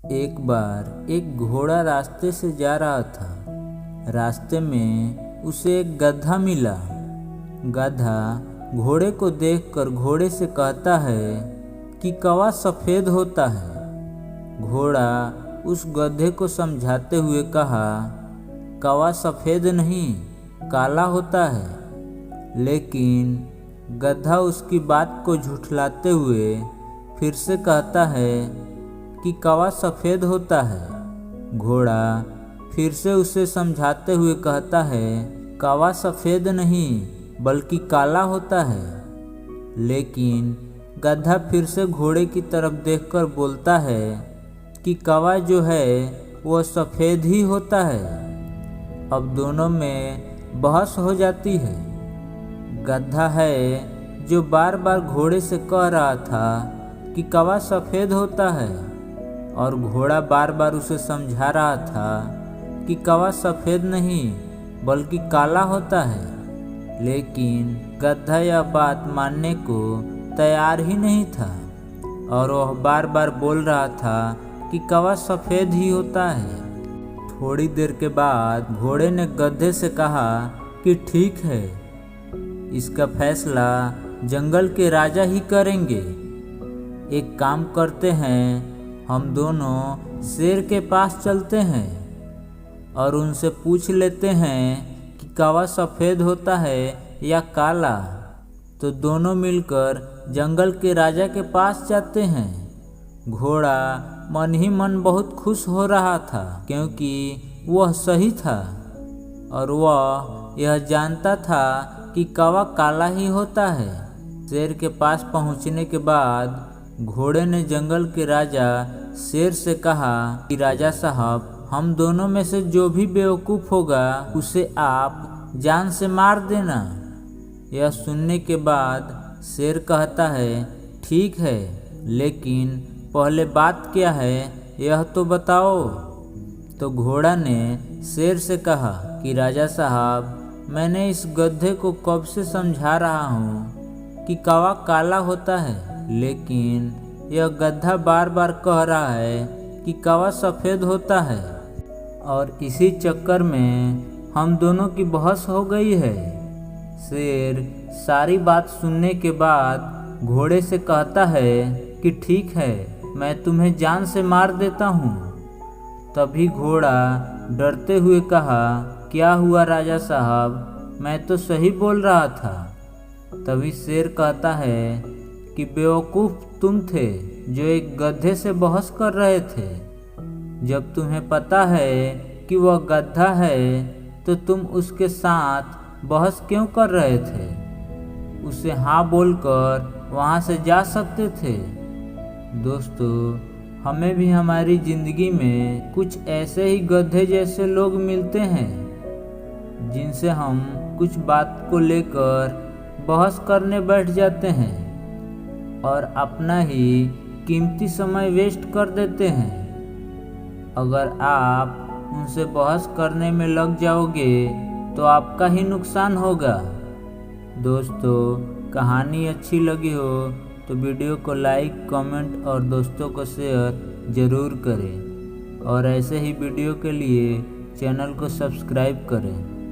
एक बार एक घोड़ा रास्ते से जा रहा था। रास्ते में उसे एक गधा मिला। गधा घोड़े को देखकर घोड़े से कहता है कि कौवा सफ़ेद होता है। घोड़ा उस गधे को समझाते हुए कहा, कौवा सफ़ेद नहीं, काला होता है। लेकिन गधा उसकी बात को झुठलाते हुए फिर से कहता है कि कौवा सफ़ेद होता है। घोड़ा फिर से उसे समझाते हुए कहता है, कौवा सफ़ेद नहीं बल्कि काला होता है। लेकिन गधा फिर से घोड़े की तरफ देखकर बोलता है कि कौवा जो है वह सफ़ेद ही होता है। अब दोनों में बहस हो जाती है। गधा है जो बार बार घोड़े से कह रहा था कि कौवा सफ़ेद होता है, और घोड़ा बार बार उसे समझा रहा था कि कौवा सफ़ेद नहीं बल्कि काला होता है। लेकिन गधा यह बात मानने को तैयार ही नहीं था, और वह बार बार बोल रहा था कि कौवा सफ़ेद ही होता है। थोड़ी देर के बाद घोड़े ने गधे से कहा कि ठीक है, इसका फैसला जंगल के राजा ही करेंगे। एक काम करते हैं, हम दोनों शेर के पास चलते हैं और उनसे पूछ लेते हैं कि कौवा सफ़ेद होता है या काला। तो दोनों मिलकर जंगल के राजा के पास जाते हैं। घोड़ा मन ही मन बहुत खुश हो रहा था, क्योंकि वह सही था और वह यह जानता था कि कौवा काला ही होता है। शेर के पास पहुंचने के बाद घोड़े ने जंगल के राजा शेर से कहा कि राजा साहब, हम दोनों में से जो भी बेवकूफ़ होगा उसे आप जान से मार देना। यह सुनने के बाद शेर कहता है, ठीक है, लेकिन पहले बात क्या है यह तो बताओ। तो घोड़ा ने शेर से कहा कि राजा साहब, मैंने इस गधे को कब से समझा रहा हूँ कि कौवा काला होता है, लेकिन यह गधा बार बार कह रहा है कि कौवा सफ़ेद होता है, और इसी चक्कर में हम दोनों की बहस हो गई है। शेर सारी बात सुनने के बाद घोड़े से कहता है कि ठीक है, मैं तुम्हें जान से मार देता हूँ। तभी घोड़ा डरते हुए कहा, क्या हुआ राजा साहब, मैं तो सही बोल रहा था। तभी शेर कहता है कि बेवकूफ़ तुम थे जो एक गधे से बहस कर रहे थे। जब तुम्हें पता है कि वह गधा है तो तुम उसके साथ बहस क्यों कर रहे थे? उसे हाँ बोलकर वहाँ से जा सकते थे। दोस्तों, हमें भी हमारी ज़िंदगी में कुछ ऐसे ही गधे जैसे लोग मिलते हैं, जिनसे हम कुछ बात को लेकर बहस करने बैठ जाते हैं और अपना ही कीमती समय वेस्ट कर देते हैं। अगर आप उनसे बहस करने में लग जाओगे तो आपका ही नुकसान होगा। दोस्तों, कहानी अच्छी लगी हो तो वीडियो को लाइक, कमेंट और दोस्तों को शेयर ज़रूर करें, और ऐसे ही वीडियो के लिए चैनल को सब्सक्राइब करें।